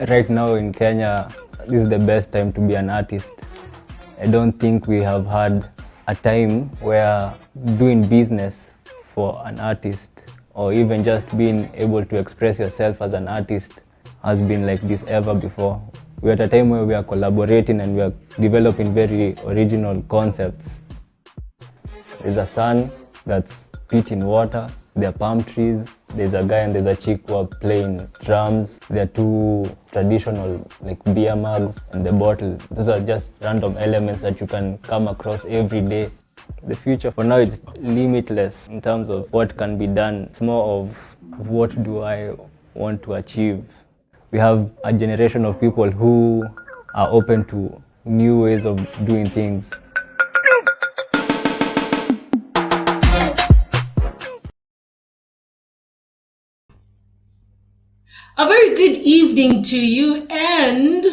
Right now in Kenya, this is the best time to be an artist. I don't think we have had a time where doing business for an artist or even just being able to express yourself as an artist has been like this ever before. We're at a time where we are collaborating and we are developing very original concepts. There's a sun that's spitting water, there are palm trees, there's a guy and there's a chick who are playing drums, there are two traditional like beer mugs and the bottle. Those are just random elements that you can come across every day. The future for now is limitless in terms of what can be done. It's more of what do I want to achieve. We have a generation of people who are open to new ways of doing things. A very good evening to you and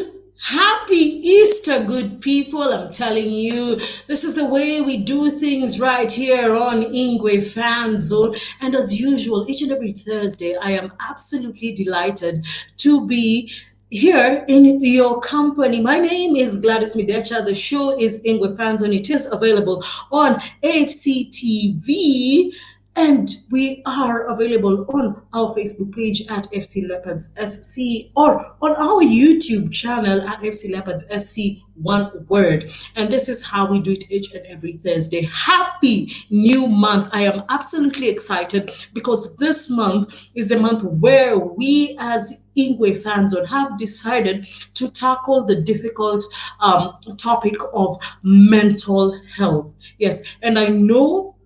happy Easter, good people. I'm telling you, this is the way we do things right here on Ingwe Fanzone. And as usual, each and every Thursday, I am absolutely delighted to be here in your company. My name is Gladys Midecha. The show is Ingwe Fanzone. It is available on AFC TV. And we are available on our Facebook page at FC Leopards SC or on our YouTube channel at FC Leopards SC, one word. And this is how we do it each and every Thursday. Happy new month. I am absolutely excited because this month is the month where we as Ingwe Fanzone have decided to tackle the difficult topic of mental health. Yes, and I know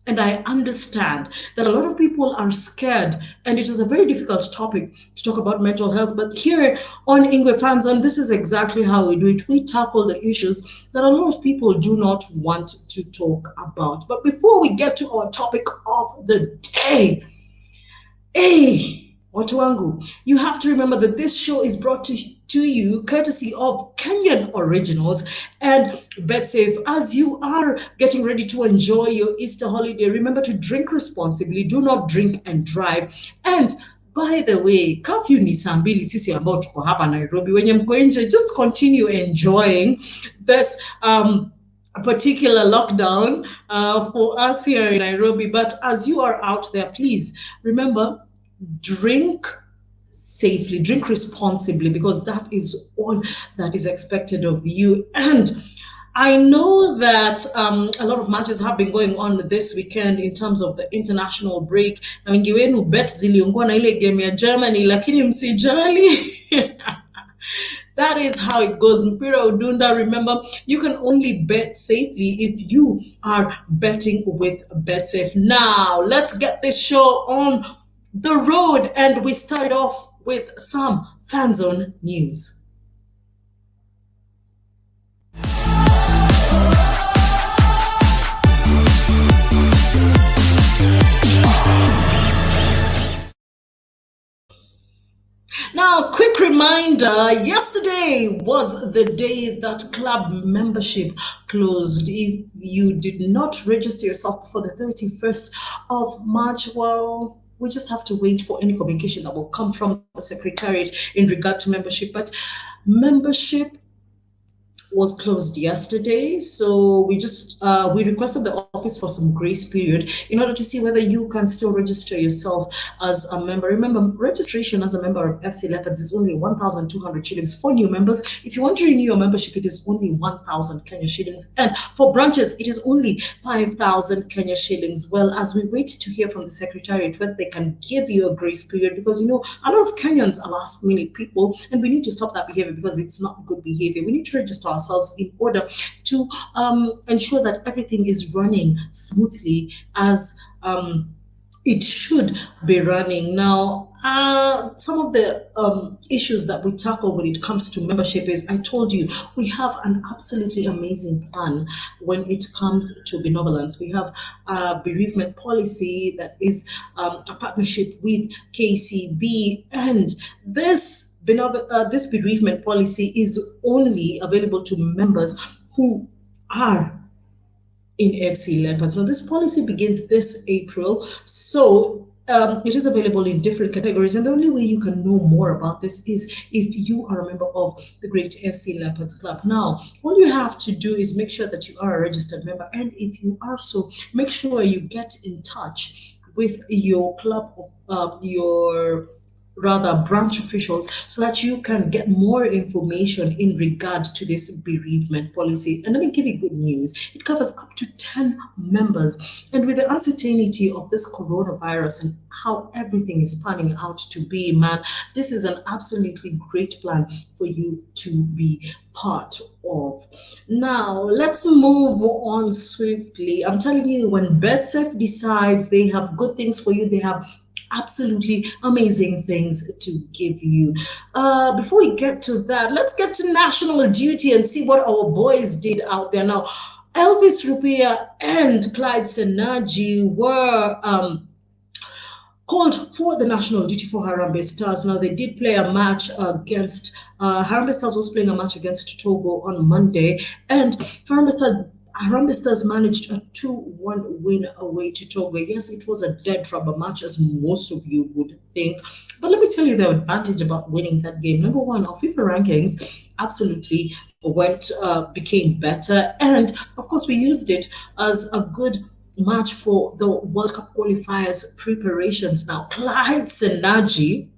and I understand that a lot of people are scared, and it is a very difficult topic to talk about mental health. But here on Ingwe Fanzone, this is exactly how we do it. We tackle the issues that a lot of people do not want to talk about. But before we get to our topic of the day, watu wangu, you have to remember that this show is brought to you courtesy of Kenyan Originals and Betsafe. As you are getting ready to enjoy your Easter holiday, remember to drink responsibly. Do not drink and drive. And by the way, curfew ni saa mbili, sisi ambao tuko hapa Nairobi. Wenye mko nje, just continue enjoying this particular lockdown for us here in Nairobi. But as you are out there, please remember, drink safely, drink responsibly, because that is all that is expected of you. And I know that a lot of matches have been going on this weekend in terms of the international break. Na wengi wenu bet ziliungua na ile game ya Germany, lakini msijali. That is how it goes. Mpira udunda. Remember, you can only bet safely if you are betting with Betsafe. Now, let's get this show on the road, and we start off with some Fanzone news. Now, quick reminder, yesterday was the day that club membership closed. If you did not register yourself before the 31st of March, well, we just have to wait for any communication that will come from the Secretariat in regard to membership. But membership was closed yesterday, so we requested the office for some grace period in order to see whether you can still register yourself as a member. Remember, registration as a member of FC Leopards is only 1,200 shillings for new members. If you want to renew your membership, it is only 1,000 Kenya shillings, and for branches it is only 5,000 Kenya shillings. Well, as we wait to hear from the Secretariat whether they can give you a grace period, because you know a lot of Kenyans are last minute people, and we need to stop that behavior because it's not good behavior. We need to register ourselves in order to ensure that everything is running smoothly as it should be running. Now, some of the issues that we tackle when it comes to membership is, I told you, we have an absolutely amazing plan when it comes to benevolence. We have a bereavement policy that is a partnership with KCB, and this bereavement policy is only available to members who are in FC Leopards. Now, this policy begins this April, so it is available in different categories, and the only way you can know more about this is if you are a member of the Great FC Leopards Club. Now, all you have to do is make sure that you are a registered member, and if you are so, make sure you get in touch with your club of your rather branch officials so that you can get more information in regard to this bereavement policy. And let me give you good news. It covers up to 10 members. And with the uncertainty of this coronavirus and how everything is panning out to be, man, this is an absolutely great plan for you to be part of. Now, let's move on swiftly. I'm telling you, when Betsafe decides they have good things for you, they have absolutely amazing things to give you. Before we get to that, let's get to national duty and see what our boys did out there. Now, Elvis Rupia and Clyde Senaji were called for the national duty for Harambee Stars. Now, they did play a match against Harambee Stars was playing a match against Togo on Monday, and Harambee Stars managed a 2-1 win away to Togo. Yes, it was a dead rubber match, as most of you would think. But let me tell you the advantage about winning that game. Number one, our FIFA rankings absolutely became better. And of course, we used it as a good match for the World Cup qualifiers preparations. Now, Clyde Senaji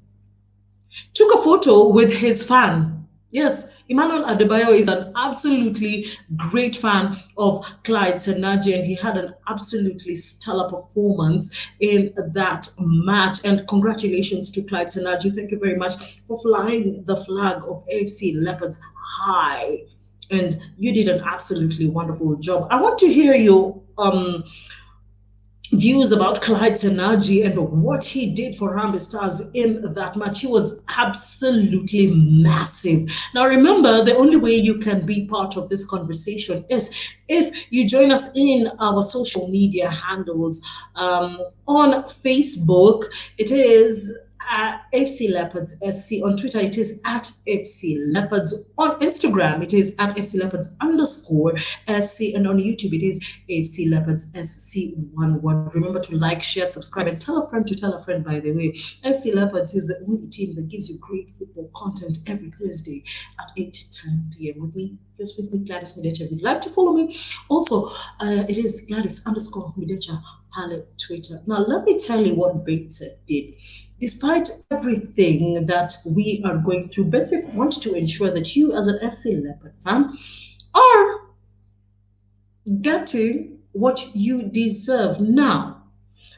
took a photo with his fan. Yes, Emmanuel Adebayo is an absolutely great fan of Clyde Senaji, and he had an absolutely stellar performance in that match. And congratulations to Clyde Senaji. Thank you very much for flying the flag of AFC Leopards high. And you did an absolutely wonderful job. I want to hear your views about Clyde Senaji and what he did for Harambee Stars in that match. He was absolutely massive. Now, remember, the only way you can be part of this conversation is if you join us in our social media handles. On Facebook, it is at FC Leopards SC. On Twitter, it is at FC Leopards. On Instagram, it is at FC Leopards _SC. And on YouTube, it is FC Leopards SC11. Remember to like, share, subscribe, and tell a friend to tell a friend, by the way. FC Leopards is the only team that gives you great football content every Thursday at 8 to 10 p.m. with me. Just with me, Gladys Midecha. If you'd like to follow me, also, it is Gladys _Midecha on Twitter. Now, let me tell you what Betsafe did. Despite everything that we are going through, Betsafe wanted to ensure that you, as an FC Leopard fan, are getting what you deserve. Now,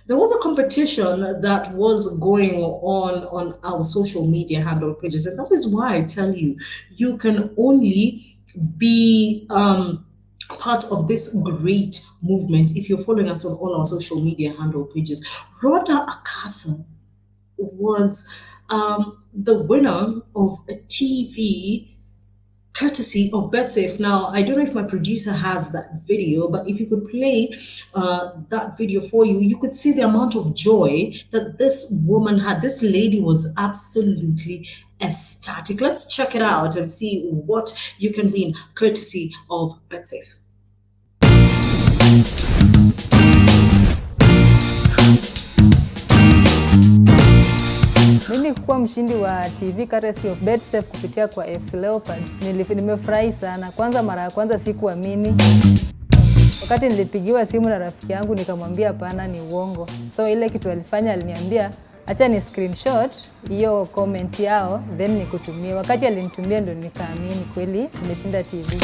there was a competition that was going on our social media handle pages, and that is why I tell you, you can only be part of this great movement if you're following us on all our social media handle pages. Rhoda Akasa was the winner of a TV courtesy of Betsafe. Now, I don't know if my producer has that video, but if you could play that video for you, you could see the amount of joy that this woman had. This lady was absolutely ecstatic. Let's check it out and see what you can win courtesy of Betsafe. Mimi kuwa mshindi wa TV courtesy of Betsafe kupitia kwa FC Leopards, nimefurahi sana. Kwanza mara ya kwanza sikuamini. Wakati nilipigiwa simu na rafiki yangu nikamwambia hapana, ni uongo. So ile kitu alifanya, aliniambia acha ni screenshot hiyo comment yao then nikutumie. Wakati alinitumia ndo nikaamini kweli nimeshinda TV.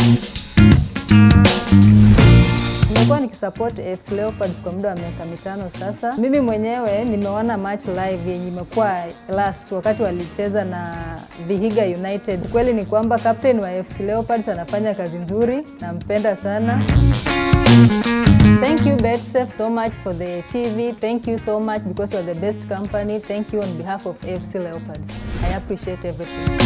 Nimekuwa nikisupport FC Leopards kwa muda wa miaka 5 sasa. Mimi mwenyewe nimeona match live yenye imekuwa last wakati walicheza na Vihiga United. Kweli ni kwamba captain wa FC Leopards anafanya kazi nzuri, nampenda sana. Thank you Betsafe so much for the TV. Thank you so much because you are the best company. Thank you on behalf of FC Leopards. I appreciate everything.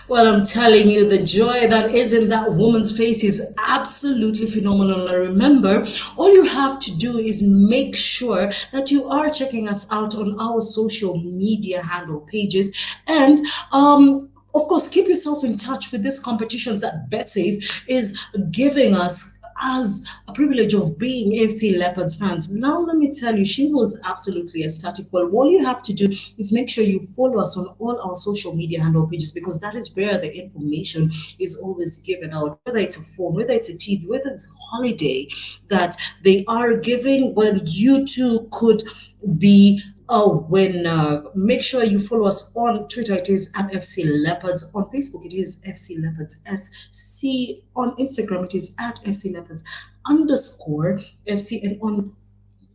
Well, I'm telling you, the joy that is in that woman's face is absolutely phenomenal. Now, remember, all you have to do is make sure that you are checking us out on our social media handle pages. And, of course, keep yourself in touch with these competitions that Betsafe is giving us as a privilege of being FC Leopards fans. Now, let me tell you, she was absolutely ecstatic. Well, all you have to do is make sure you follow us on all our social media handle pages, because that is where the information is always given out, whether it's a phone, whether it's a TV, whether it's a holiday that they are giving. Well, you too could be a winner. Make sure you follow us on Twitter. It is at FC Leopards. On Facebook, it is FC Leopards SC. On Instagram, it is at FC Leopards _ FC. And on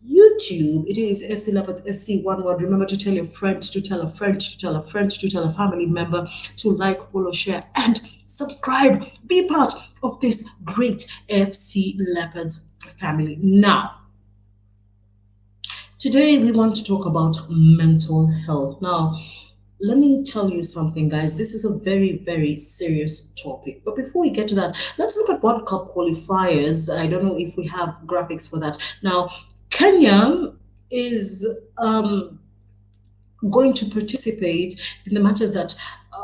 YouTube, it is FC Leopards SC, one word. Remember to tell your friend, to tell a friend, to tell a friend, to tell a family member to like, follow, share, and subscribe. Be part of this great FC Leopards family. Now, today we want to talk about mental health. Now, let me tell you something, guys. This is a very, very serious topic. But before we get to that, let's look at World Cup qualifiers. I don't know if we have graphics for that. Now, Kenya is going to participate in the matches that,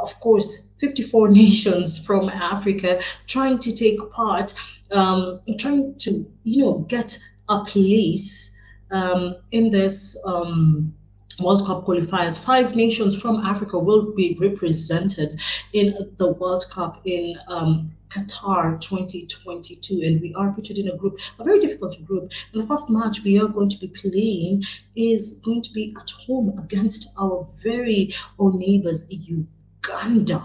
of course, 54 nations from Africa trying to take part, trying to, get a place in this World Cup qualifiers. 5 nations from Africa will be represented in the World Cup in Qatar 2022, and we are put in a group, a very difficult group. And the first match we are going to be playing is going to be at home against our very own neighbors, Uganda.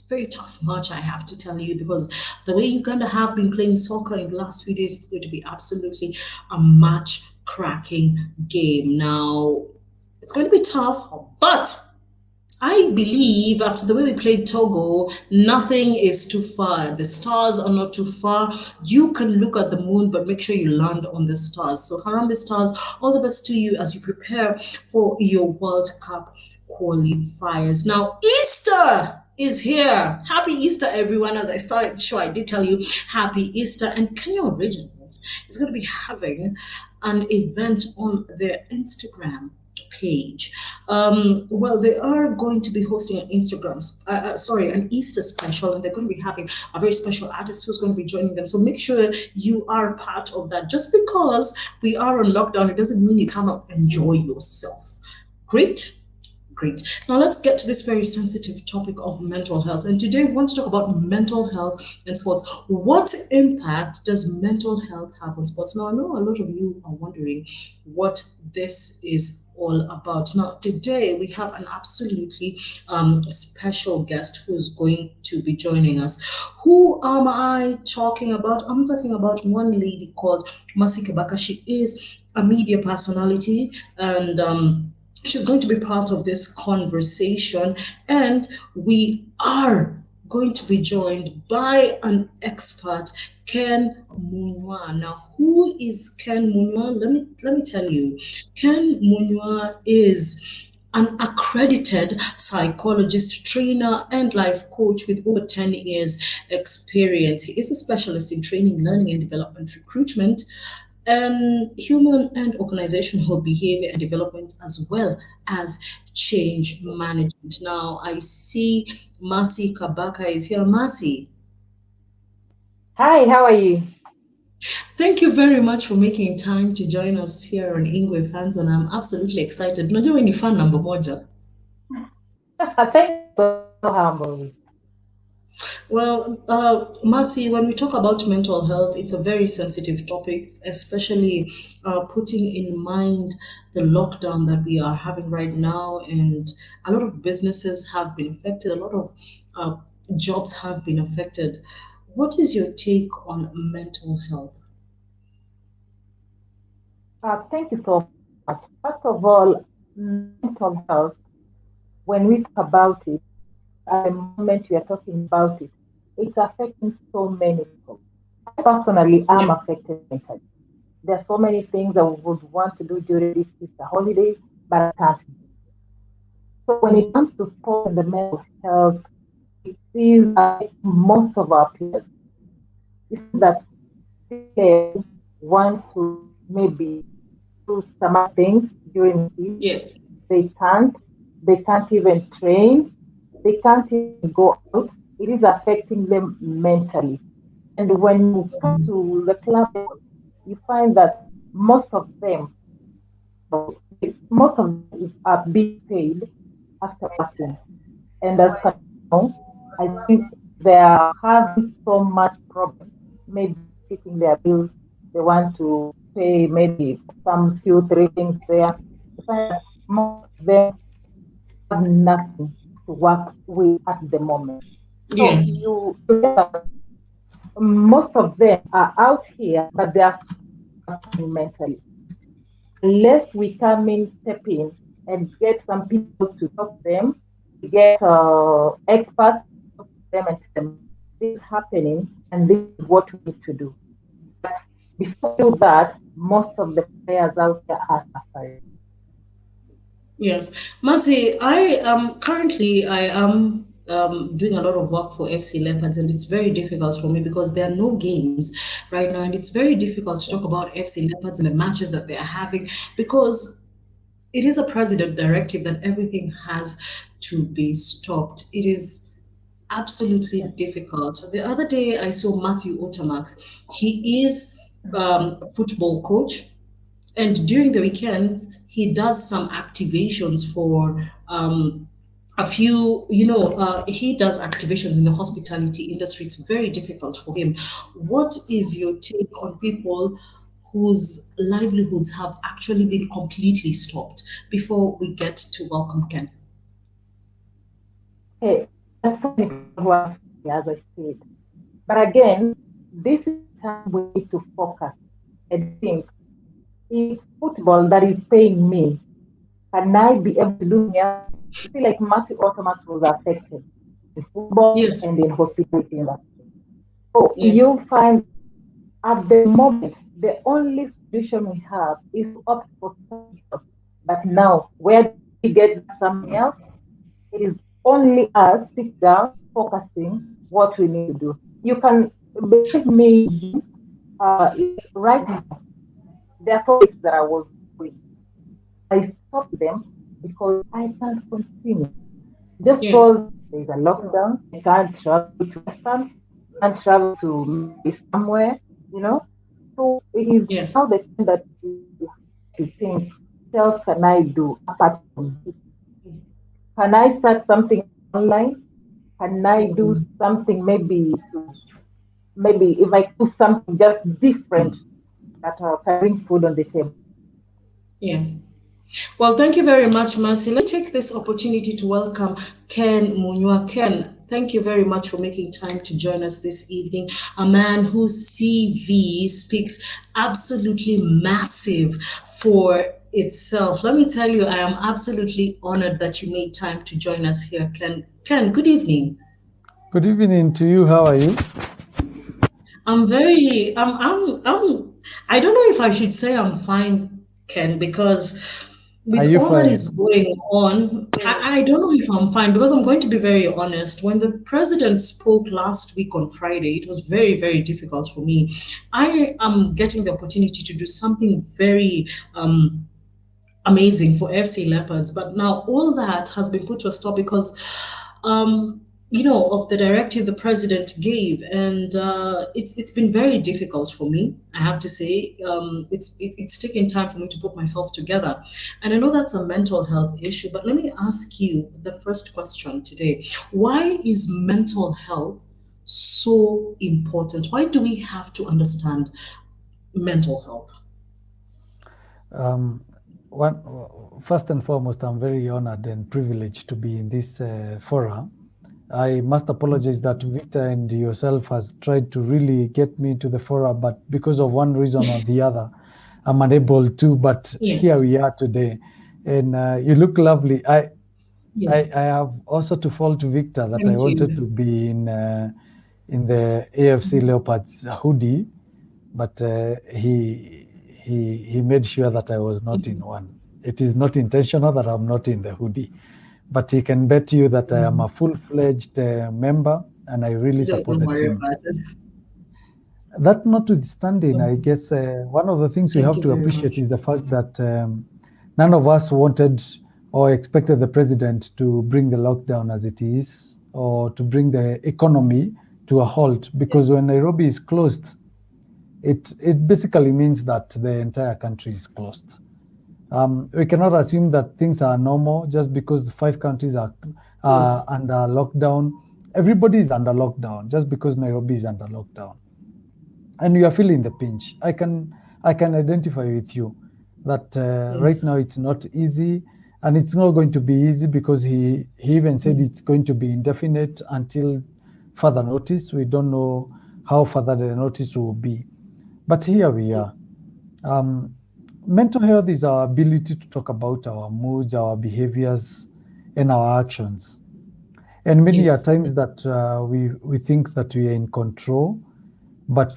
Very tough match, I have to tell you, because the way Uganda have been playing soccer in the last few days, it's going to be absolutely a match-cracking game. Now, it's going to be tough, but I believe after the way we played Togo, nothing is too far. The stars are not too far. You can look at the moon, but make ssure you land on the stars. So Harambee Stars, all the best to you as you prepare for your World Cup qualifiers. Now, Easter is here. Happy Easter, everyone. As I started the show, I did tell you Happy Easter. And Kenya Originals is going to be having an event on their Instagram page. Well, they are going to be hosting an an Easter special, and they're going to be having a very special artist who's going to be joining them. So make sure you are part of that. Just because we are on lockdown, it doesn't mean you cannot enjoy yourself. Great. Now let's get to this very sensitive topic of mental health. And today we want to talk about mental health and sports. What impact does mental health have on sports? Now, I know a lot of you are wondering what this is all about. Now, today we have an absolutely special guest who's going to be joining us. Who am I talking about? I'm talking about one lady called Mercy Kebaka. She is a media personality, and she's going to be part of this conversation, and we are going to be joined by an expert, Ken Munoz. Now, who is Ken Munoz? Let me tell you. Ken Munoz is an accredited psychologist, trainer, and life coach with over 10 years experience. He is a specialist in training, learning, and development, recruitment, and human and organizational behavior and development, as well as change management. Now, I see Mercy Kebaka is here. Mercy. Hi, how are you? Thank you very much for making time to join us here on Ingwe Fanzone. I'm absolutely excited. Unajua ni fan number moja. Thank you, so humble. Well, Mercy, when we talk about mental health, it's a very sensitive topic, especially putting in mind the lockdown that we are having right now. And a lot of businesses have been affected. A lot of jobs have been affected. What is your take on mental health? Thank you so much. First of all, mental health, when we talk about it, at the moment we are talking about it, it's affecting so many people. I personally am affected mentally. There are so many things I would want to do during this Easter holiday, but I can't. So when it comes to sport and the mental health, it is most of our peers. It's that they want to maybe do some things during the Easter. Yes. They can't even train. They can't even go out. It is affecting them mentally. And when you come to the club, you find that most of them are being paid after working. And as per now, I think they are having so much problem, maybe fitting their bills. They want to pay maybe some few, three things there. You find that most of them have nothing to work with at the moment. So Yes. most of them are out here, but they are suffering mentally. Unless we come in, step in, and get some people to talk to them, get experts to talk to them and tell them this is happening and this is what we need to do. But before we do that, most of the players out there are suffering. Yes, Mercy, I am doing a lot of work for FC Leopards, and it's very difficult for me because there are no games right now, and it's very difficult to talk about FC Leopards and the matches that they are having because it is a president directive that everything has to be stopped. It is absolutely difficult. The other day, I saw Matthew Otamax. He is a football coach, and during the weekends he does some activations for a few, he does activations in the hospitality industry. It's very difficult for him. What is your take on people whose livelihoods have actually been completely stopped before we get to welcome Ken? Hey, that's so many people who are suffering, as I said. But again, this is time we need to focus and think, if football that is paying me, can I be able to do here? You see, like Matthew Automax was affected in football Yes. and in hospitality industry. So Yes. you'll find at the moment the only solution we have is to opt for something else. But now, where do we get something else? It is only us sit down, focusing what we need to do. You can believe me, right now, there are topics that I was doing. I stopped them because I can't continue. Just Yes. because there's a lockdown, I can't travel to Western, can't travel to maybe somewhere, you know. So it is Yes. now the time that we have to think, what else can I do apart from this? Can I start something online? Can I do something maybe if I do something just different that can bring food on the table? Yes. Well, thank you very much, Mercy. Let me take this opportunity to welcome Ken Munywa. Ken, thank you very much for making time to join us this evening. A man whose CV speaks absolutely massive for itself. Let me tell you, I am absolutely honored that you made time to join us here, Ken. Ken, good evening. Good evening to you. How are you? I'm very, I don't know if I should say I'm fine, Ken, because Are with you all that fine? is going on, I don't know if I'm fine because I'm going to be very honest. When the president spoke last week on Friday, it was very, very difficult for me. I am getting the opportunity to do something very amazing for FC Leopards, but now all that has been put to a stop because of the directive the president gave, and it's been very difficult for me. I have to say, it's taken time for me to put myself together, and I know that's a mental health issue. But let me ask you the first question today: why is mental health so important? Why do we have to understand mental health? One, first and foremost, I'm very honored and privileged to be in this forum. I must apologize that Victor and yourself has tried to really get me to the forum, but because of one reason or the other, I'm unable to. But Yes. here we are today, and you look lovely. I Yes. have also to fall to Victor that I Thank wanted to you. be in the AFC Leopards hoodie, but he made sure that I was not in one. It is not intentional that I'm not in the hoodie, but he can bet you that I am a full-fledged member, and I really support Don't the worry team. about it. That notwithstanding, I guess one of the things we Thank have you to very appreciate much. is the fact that none of us wanted or expected the president to bring the lockdown as it is, or to bring the economy to a halt, because when Nairobi is closed, it basically means that the entire country is closed. We cannot assume that things are normal just because 5 countries are under lockdown. Everybody is under lockdown just because Nairobi is under lockdown, and you are feeling the pinch. I can identify with you that right now it's not easy, and it's not going to be easy because he even said it's going to be indefinite until further notice. We don't know how further the notice will be, but here we are. Mental health is our ability to talk about our moods, our behaviors, and our actions. And many are times that we think that we are in control, but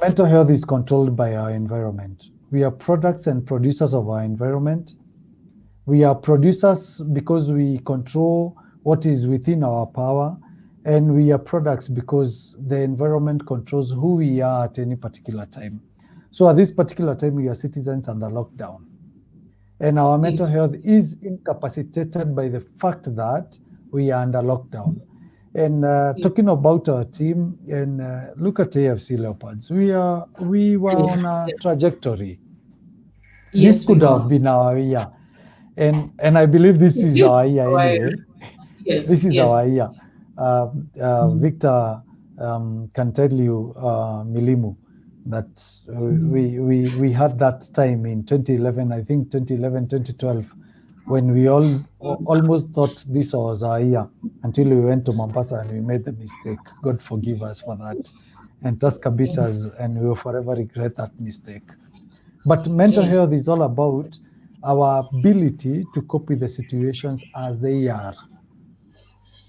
mental health is controlled by our environment. We are products and producers of our environment. We are producers because we control what is within our power, and we are products because the environment controls who we are at any particular time. So at this particular time, we are citizens under lockdown. And our mental health is incapacitated by the fact that we are under lockdown. And talking about our team, and look at AFC Leopards, we were on a trajectory. This could have been our year. And I believe this is our year anyway. This is our year. Victor can tell you, Milimu, that we had that time in 2011, I think 2011, 2012, when we almost thought this was our year until we went to Mombasa and we made the mistake. God forgive us for that. And Tusker beat us, and we will forever regret that mistake. But mental health is all about our ability to cope with the situations as they are.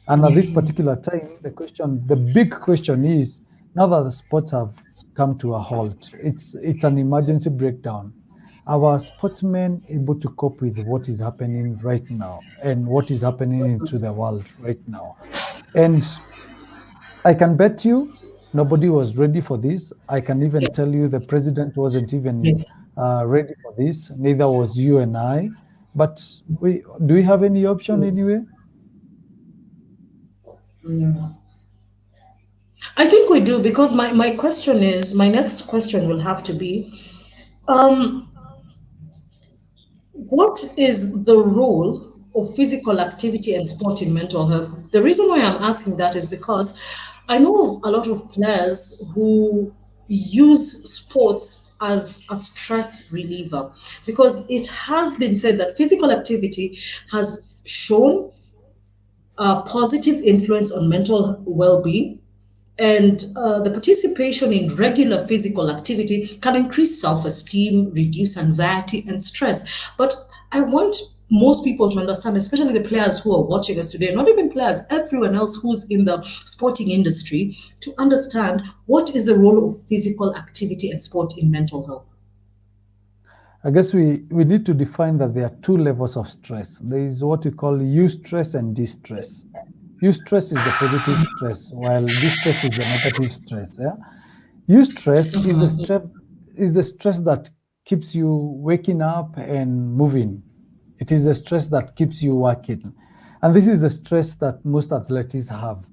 And at this particular time, the big question is, now that the sports have come to a halt, it's an emergency breakdown. Our sportsmen able to cope with what is happening right now and what is happening into the world right now. And I can bet you nobody was ready for this. I can even tell you the president wasn't even ready for this. Neither was you and I. But do we have any option anyway? I think we do, because my next question will have to be, what is the role of physical activity and sport in mental health? The reason why I'm asking that is because I know a lot of players who use sports as a stress reliever, because it has been said that physical activity has shown a positive influence on mental well-being, and the participation in regular physical activity can increase self-esteem, reduce anxiety and stress. But I want most people to understand, especially the players who are watching us today, not even players, everyone else who's in the sporting industry, to understand what is the role of physical activity and sport in mental health. I guess we need to define that there are 2 levels of stress. There is what we call eustress and distress. Eustress is the positive stress, while distress is the negative stress. Yeah? Eustress is the stress that keeps you waking up and moving. It is the stress that keeps you working. And this is the stress that most athletes have.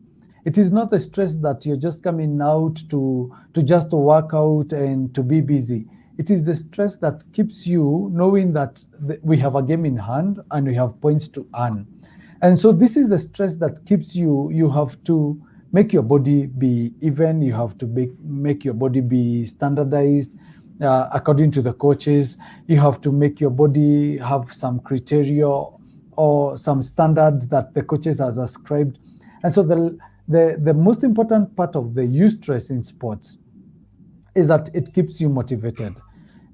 It is not the stress that you're just coming out to just work out and to be busy. It is the stress that keeps you knowing that we have a game in hand and we have points to earn. And so this is the stress that keeps you have to make your body be even, you have to make your body be standardized according to the coaches. You have to make your body have some criteria or some standard that the coaches has ascribed. And so the most important part of the eustress in sports is that it keeps you motivated.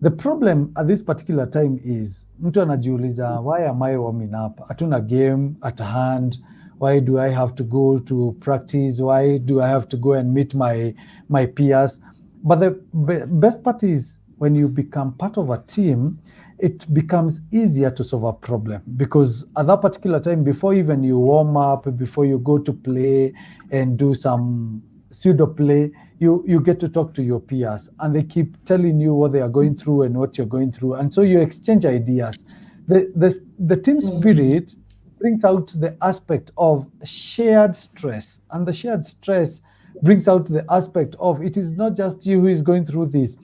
The problem at this particular time is mtu anajiuliza, why am I warming up? Hatuna game at hand. Why do I have to go to practice? Why do I have to go and meet my peers? But the best part is when you become part of a team, it becomes easier to solve a problem, because at that particular time, before even you warm up, before you go to play and do some pseudo play, you get to talk to your peers, and they keep telling you what they are going through and what you're going through, and so you exchange ideas. The team spirit brings out the aspect of shared stress, and the shared stress brings out the aspect of it is not just you who is going through this.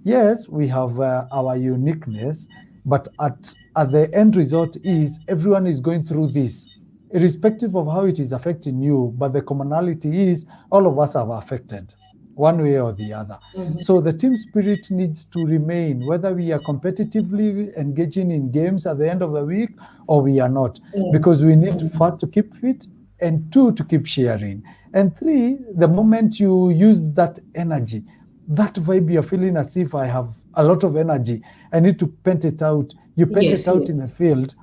Yes, we have our uniqueness, but at the end result is everyone is going through this, irrespective of how it is affecting you. But the commonality is all of us are affected one way or the other. So the team spirit needs to remain, whether we are competitively engaging in games at the end of the week or we are not, because we need first to keep fit, and two, to keep sharing, and three, the moment you use that energy, that vibe, you're feeling as if I have a lot of energy, I need to pent it out. You pent it out in the field.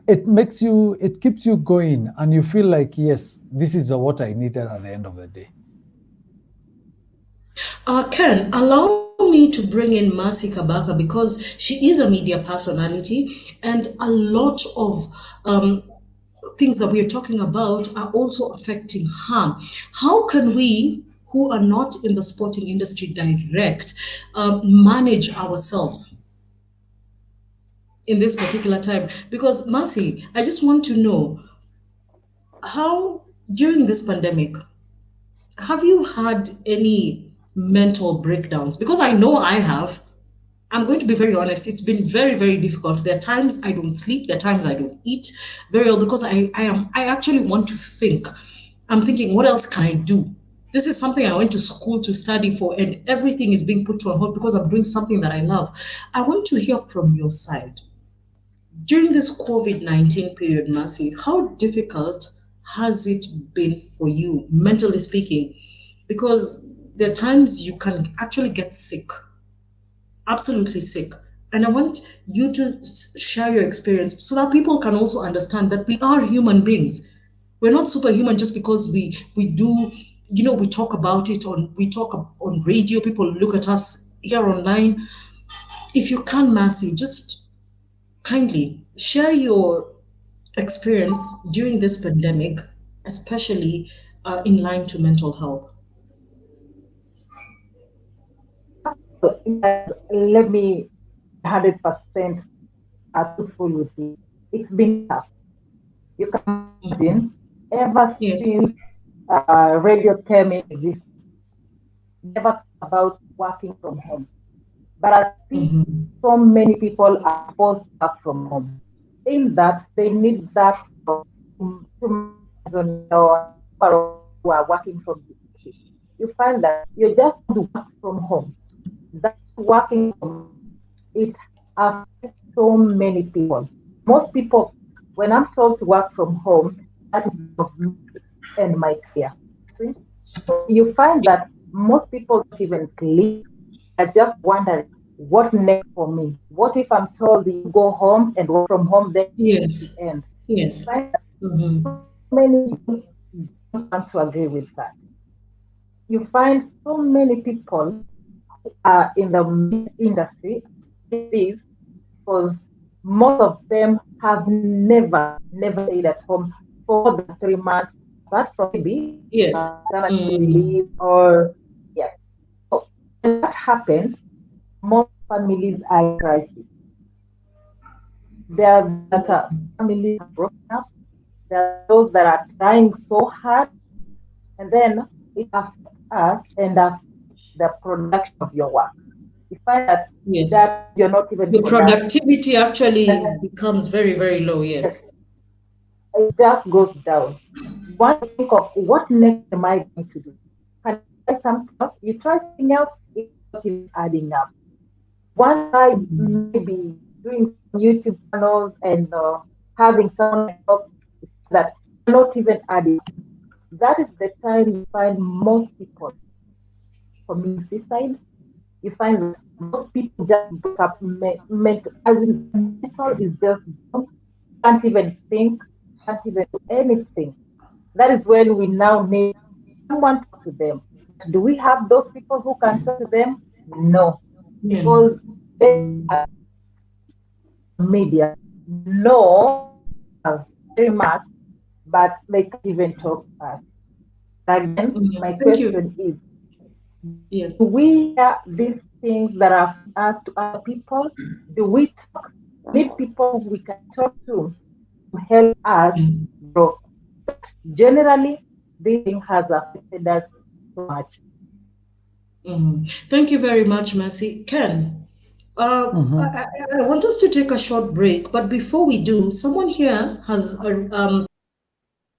It makes you, it keeps you going, and you feel like, yes, this is what I needed at the end of the day. Ken, allow me to bring in Mercy Kabaka because she is a media personality, and a lot of things that we're talking about are also affecting her. How can we, who are not in the sporting industry direct, manage ourselves in this particular time? Because Mercy, I just want to know how, during this pandemic, have you had any mental breakdowns? Because I know I have. I'm going to be very honest. It's been very, very difficult. There are times I don't sleep. There are times I don't eat very well because I actually want to think. I'm thinking, what else can I do? This is something I went to school to study for, and everything is being put on hold because I'm doing something that I love. I want to hear from your side. During this COVID-19 period, Mercy, how difficult has it been for you, mentally speaking? Because there are times you can actually get sick, absolutely sick. And I want you to share your experience so that people can also understand that we are human beings. We're not superhuman just because we do, we talk about it we talk on radio, people look at us here online. If you can, Mercy, just kindly share your experience during this pandemic, especially in line to mental health. Let me 100% truthful with you. It's been tough. You can imagine, ever since radio came in existence, never about working from home. But I see so many people are forced to work from home. In that, they need that who are working from the city. You find that you just do work from home. That working from home, it affects so many people. Most people, when I'm told to work from home, that is me and my fear. So you find that most people don't even sleep. I just wondering, what next for me? What if I'm told you go home and work from home, then yes, the end? Yes. So many people don't want to agree with that. You find so many people in the industry because most of them have never stayed at home for the 3 months, apart from maybe leave or So when that happens, most families are in crisis. There are that families are broken up. There are those that are trying so hard, and then it affects us and the production of your work. You find that you're not even the productivity actually becomes very, very low. Yes, it just goes down. One think of what next am I going to do? Can I try something else? You try something else, it's not even adding up. One I maybe doing YouTube channels and having someone help that not even adding. That is the time you find most people commit suicide. You find that most people just break up mental is just can't even think, can't even do anything. That is when we now need someone to talk to them. Do we have those people who can talk to them? No. Because media know very much, but they can't even talk to us. Again, my question is, do we hear these things that are asked to other people? Do we need people we can talk to help us grow? Generally, this thing has affected us so much. Thank you very much, Mercy. Ken, I want us to take a short break, but before we do, someone here has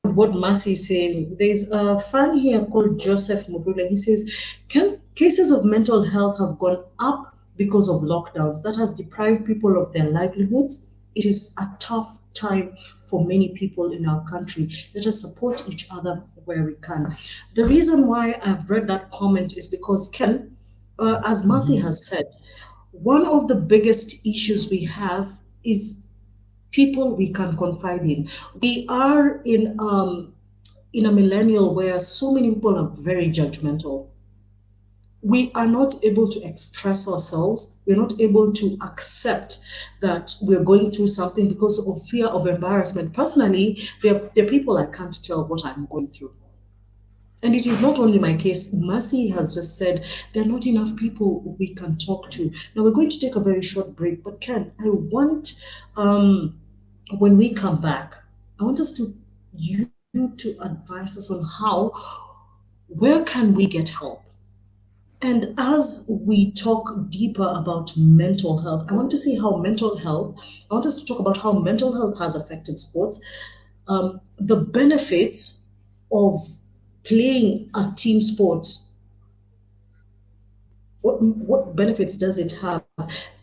what Mercy is saying. There's a fan here called Joseph Murule. He says, cases of mental health have gone up because of lockdowns. That has deprived people of their livelihoods. It is a tough time for many people in our country. Let us support each other where we can. The reason why I've read that comment is because, Ken, as Mercy has said, one of the biggest issues we have is people we can confide in. We are in a millennial where so many people are very judgmental. We are not able to express ourselves. We're not able to accept that we're going through something because of fear of embarrassment. Personally, there are people I can't tell what I'm going through. And it is not only my case. Mercy has just said there are not enough people we can talk to. Now we're going to take a very short break, but Ken, I want, when we come back, I want us to you to advise us on where can we get help? And as we talk deeper about mental health, I want to see how mental health, I want us to talk about how mental health has affected sports, the benefits of playing a team sport. What benefits does it have?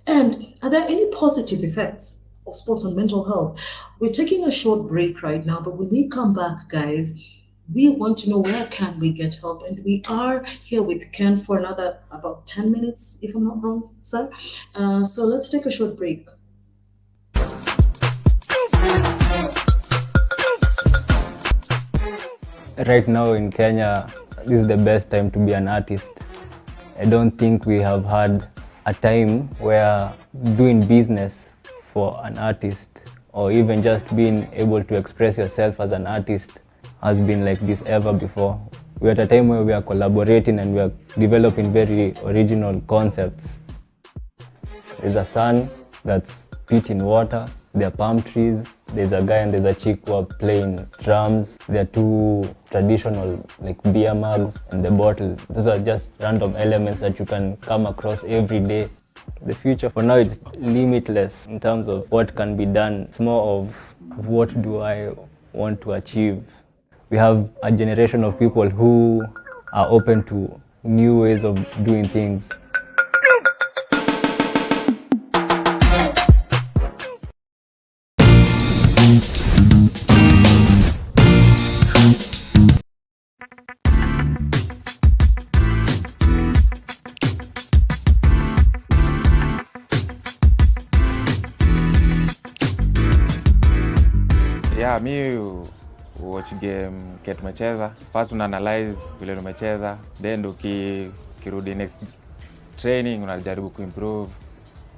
And are there any positive effects of sports on mental health? We're taking a short break right now, but when we come back, guys, we want to know where can we get help. And we are here with Ken for another about 10 minutes, if I'm not wrong, sir. So let's take a short break. Right now in Kenya, this is the best time to be an artist. I don't think we have had a time where doing business for an artist or even just being able to express yourself as an artist has been like this ever before. We're at a time where we are collaborating and we are developing very original concepts. There's a sun that's spitting water, there are palm trees, there's a guy and there's a chick who are playing drums, there are two traditional like beer mugs and the bottle. Those are just random elements that you can come across every day. The future for now is limitless in terms of what can be done. It's more of what do I want to achieve. We have a generation of people who are open to new ways of doing things. Yeah, mi watch game ke tumecheza. First una analyze vile tumecheza, then ukirudi next training unajaribu kuimprove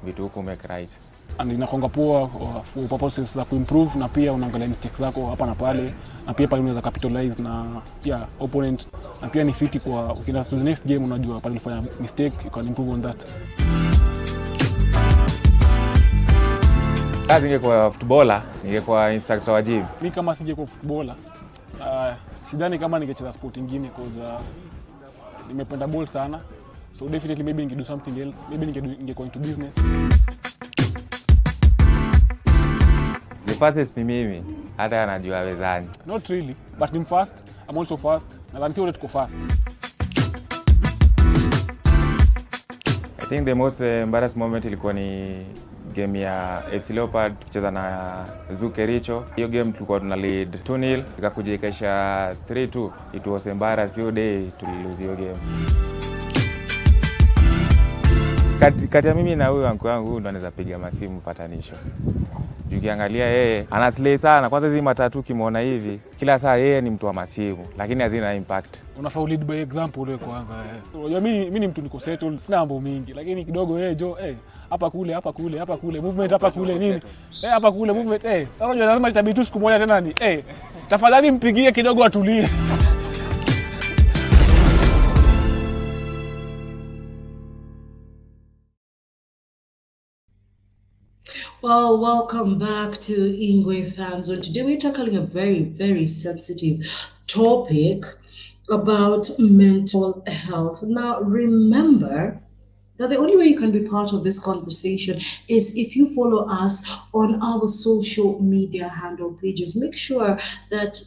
vitu huko make right. And inakonga poa for purposes za kuimprove na pia unaangalia mistakes zako hapa na pale na pia pale unaweza capitalize na pia opponent na pia ni fiti kwa ukienda to the next game unajua pale ulifanya mistake you can improve on that. Kazi ningekuwa footballer, ningekuwa instructor wa gym. Mimi kama singekuwa footballer, sidhani kama ningecheza sport nyingine because nimependa ball sana. So definitely maybe ningedo something else. Maybe ningekuwa into business. The fastest ni mimi, hata anajua wezani. Not really, but I'm fast. I'm also fast. Na lazima tuko fast. I think the most embarrassing moment ilikuwa ni game ya FC Leopard tukicheza na Zukericho. Hiyo game tulikuwa tuna lead 2-0 ikakuja ikaisha 3-2. It was embarrassing hiyo day tulilose hiyo game. Kati ya mimi na huyu anko yangu ndo anaweza piga masimu patanisho. Ukiangalia yeye anaslay sana. Kwanza hizi matatu kimuona hivi kila saa yeye ni mtu wa masimu lakini hazina impact. Unafaa lead by example wewe kwanza. Unajua mimi ni mtu niko settled, sina mambo mingi lakini kidogo hapa kule movement hapa kule nini hapa kule movement sasa unajua lazima itabidi tu siku moja tena ni tafadhali mpigie kidogo atulie. Well, welcome back to Ingwe Fanzone. Today we're tackling a very, very sensitive topic. about mental health. Now, remember that the only way you can be part of this conversation is if you follow us on our social media handle pages. Make sure that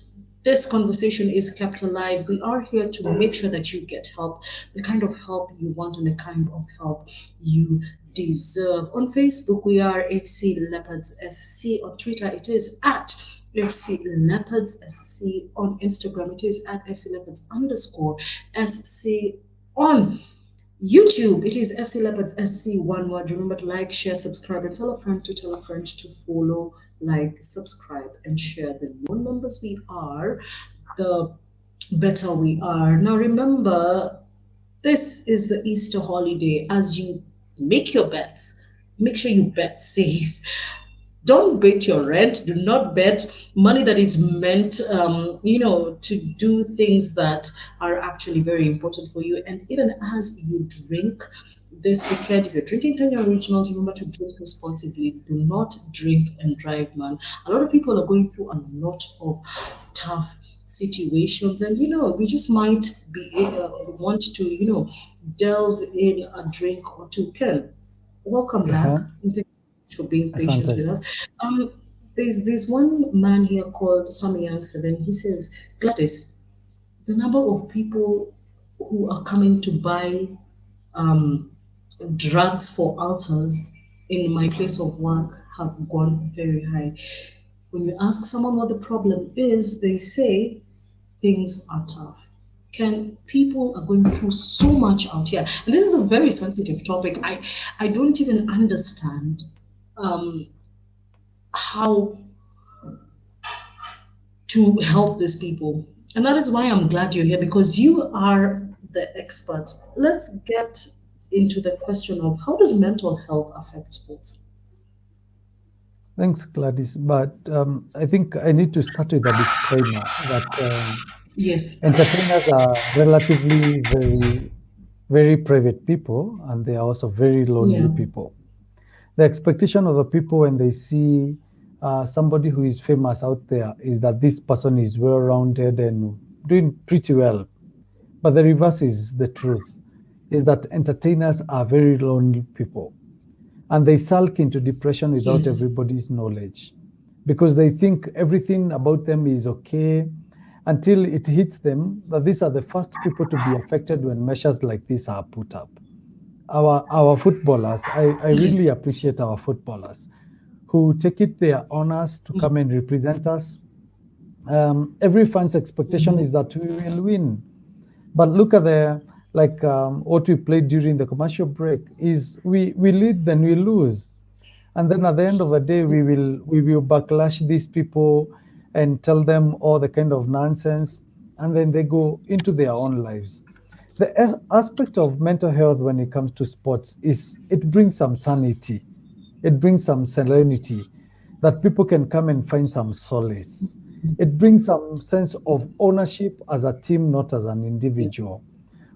this conversation is kept alive. We are here to make sure that you get help, the kind of help you want and the kind of help you deserve. On Facebook, we are FC Leopards SC. On Twitter, it is at FC Leopards SC. On Instagram, it is at FC Leopards _SC. On YouTube, it is FC Leopards SC, one word. Remember to like, share, subscribe, and tell a friend to follow, like, subscribe, and share. The more members we are, the better we are. Now, remember, this is the Easter holiday. As you make your bets, make sure you bet safe. Don't bet your rent. Do not bet money that is meant, to do things that are actually very important for you. And even as you drink this weekend, if you're drinking Kenyan Originals, remember to drink responsibly. Do not drink and drive, man. A lot of people are going through a lot of tough situations, and we just might be want to delve in a drink or two. Ken, welcome back. Thank you for being patient with us. There's one man here called Sammy Young7. He says, Gladys, the number of people who are coming to buy drugs for ulcers in my place of work have gone very high. When you ask someone what the problem is, they say things are tough. People are going through so much out here. And this is a very sensitive topic. I don't even understand how to help these people. And that is why I'm glad you're here, because you are the expert. Let's get into the question of how does mental health affect sports? Thanks, Gladys. But I think I need to start with a disclaimer that yes, entertainers are relatively very, very private people, and they are also very lonely people. The expectation of the people when they see somebody who is famous out there is that this person is well-rounded and doing pretty well. But the reverse is the truth, is that entertainers are very lonely people. And they sulk into depression without everybody's knowledge, because they think everything about them is okay until it hits them that these are the first people to be affected when measures like this are put up. Our footballers, I really appreciate our footballers who take it their honors to come and represent us. Every fan's expectation is that we will win. But look at what we played during the commercial break is we lead, then we lose. And then at the end of the day, we will backlash these people and tell them all the kind of nonsense, and then they go into their own lives. The aspect of mental health when it comes to sports is it brings some sanity. It brings some serenity that people can come and find some solace. It brings some sense of ownership as a team, not as an individual,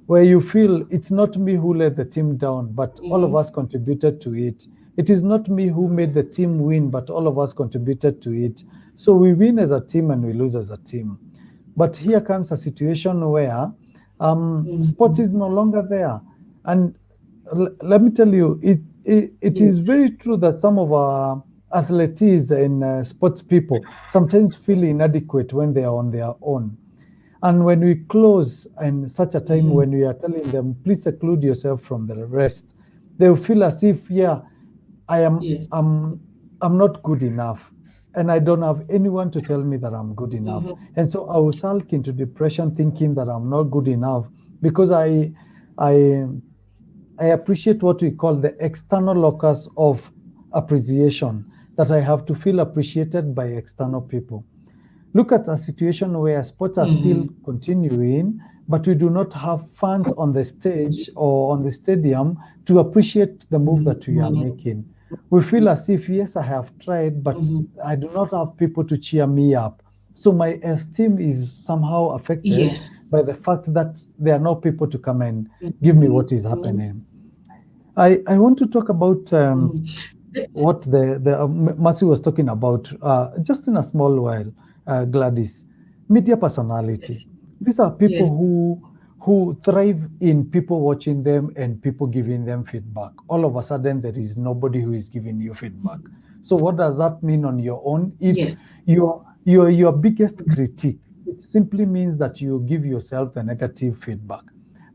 where you feel it's not me who let the team down, but all of us contributed to it. It is not me who made the team win, but all of us contributed to it. So we win as a team and we lose as a team. But here comes a situation where sports is no longer there. And let me tell you, it is very true that some of our athletes and sports people sometimes feel inadequate when they are on their own. And when we close in such a time when we are telling them, please seclude yourself from the rest, they will feel as if, I'm not good enough. And I don't have anyone to tell me that I'm good enough. And so I will sulk into depression thinking that I'm not good enough, because I appreciate what we call the external locus of appreciation, that I have to feel appreciated by external people. Look at a situation where sports are still continuing, but we do not have fans on the stage or on the stadium to appreciate the move that we are making. We feel as if, yes, I have tried, but I do not have people to cheer me up. So my esteem is somehow affected by the fact that there are no people to come and give me what is happening. I want to talk about what the Mercy was talking about just in a small while, Gladys. Media personality. These are people Yes. who thrive in people watching them and people giving them feedback. All of a sudden, there is nobody who is giving you feedback. So what does that mean on your own? If Yes. your biggest critique, it simply means that you give yourself the negative feedback.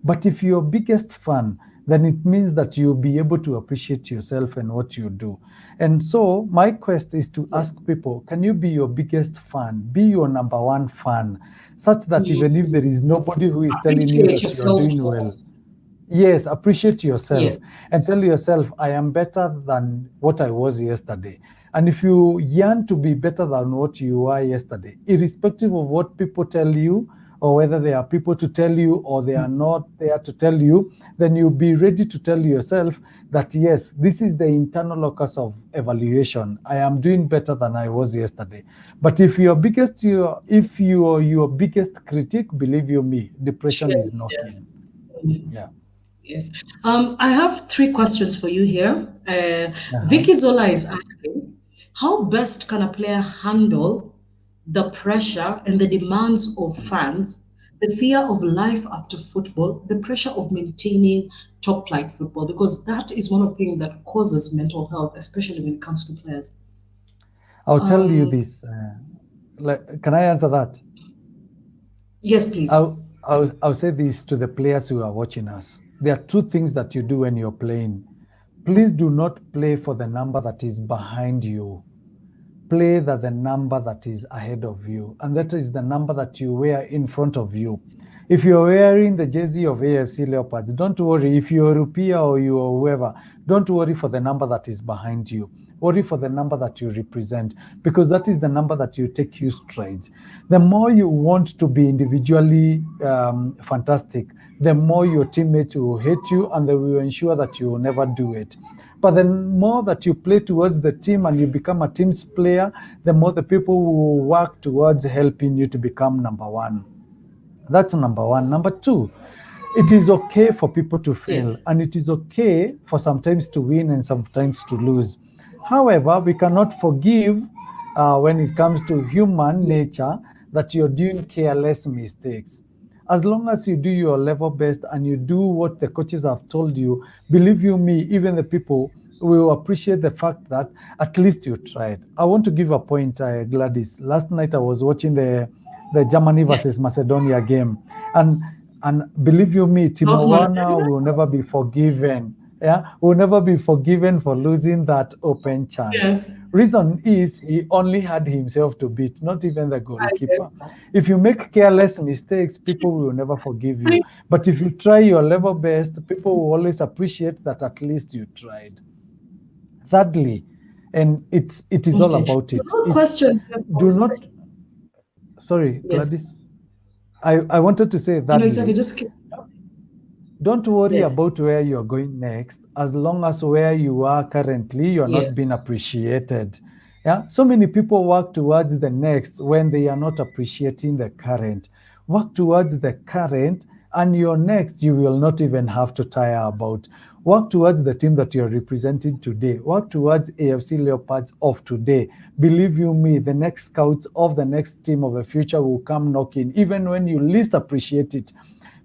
But if you're biggest fan, then it means that you'll be able to appreciate yourself and what you do. And so my quest is to ask people, can you be your biggest fan? Be your number one fan, such that even if there is nobody who is telling you Appreciate that you're yourself doing more. well, yes, appreciate yourself Yes. and tell yourself, I am better than what I was yesterday. And if you yearn to be better than what you were yesterday, irrespective of what people tell you, or whether there are people to tell you or they are not there to tell you, then you'll be ready to tell yourself that, yes, this is the internal locus of evaluation. I am doing better than I was yesterday. But if your biggest critic, believe you me, depression is knocking. Yeah. Yes. I have 3 questions for you here. Uh-huh. Vicky Zola is asking, how best can a player handle the pressure and the demands of fans, the fear of life after football, the pressure of maintaining top flight football? Because that is one of the things that causes mental health, especially when it comes to players. I'll tell you this. Can I answer that? Yes, please. I'll say this to the players who are watching us. There are 2 things that you do when you're playing. Please do not play for the number that is behind you. Play the number that is ahead of you, and that is the number that you wear in front of you. If you're wearing the jersey of AFC Leopards, don't worry. If you're Rupia or you're whoever, don't worry for the number that is behind you. Worry for the number that you represent, because that is the number that you take you strides. The more you want to be individually fantastic, the more your teammates will hate you and they will ensure that you will never do it. But the more that you play towards the team and you become a team's player, the more the people will work towards helping you to become number one. That's number one. Number 2, it is okay for people to fail, Yes. and it is okay for sometimes to win and sometimes to lose. However, we cannot forgive when it comes to human nature that you're doing careless mistakes. As long as you do your level best and you do what the coaches have told you, believe you me, even the people will appreciate the fact that at least you tried. I want to give a point, Gladys. Last night I was watching the Germany versus Macedonia game, and believe you me, Timo Werner will never be forgiven. Yeah, will never be forgiven for losing that open chance. Yes. Reason is he only had himself to beat, not even the goalkeeper. If you make careless mistakes, people will never forgive you. But if you try your level best, people will always appreciate that at least you tried. Thirdly, and it is all about it. Question. Do not. Sorry, Yes. Gladys. I wanted to say that. No, it's okay. Just keep. Don't worry Yes. about where you're going next, as long as where you are currently, you're not Yes. being appreciated. Yeah. So many people work towards the next when they are not appreciating the current. Work towards the current, and your next you will not even have to tire about. Work towards the team that you're representing today. Work towards AFC Leopards of today. Believe you me, the next scouts of the next team of the future will come knocking, even when you least appreciate it.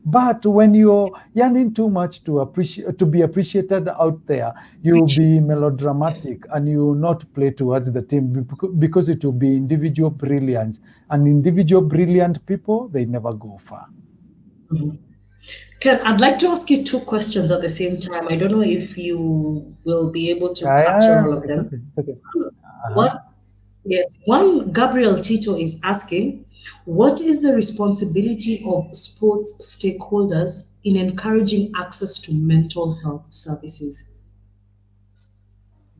But when you're yearning too much to be appreciated out there, you'll be melodramatic and you will not play towards the team, because it will be individual brilliance. And individual brilliant people, they never go far. Ken, I'd like to ask you 2 questions at the same time. I don't know if you will be able to capture all of them. It's okay. One, Gabriel Tito is asking, what is the responsibility of sports stakeholders in encouraging access to mental health services?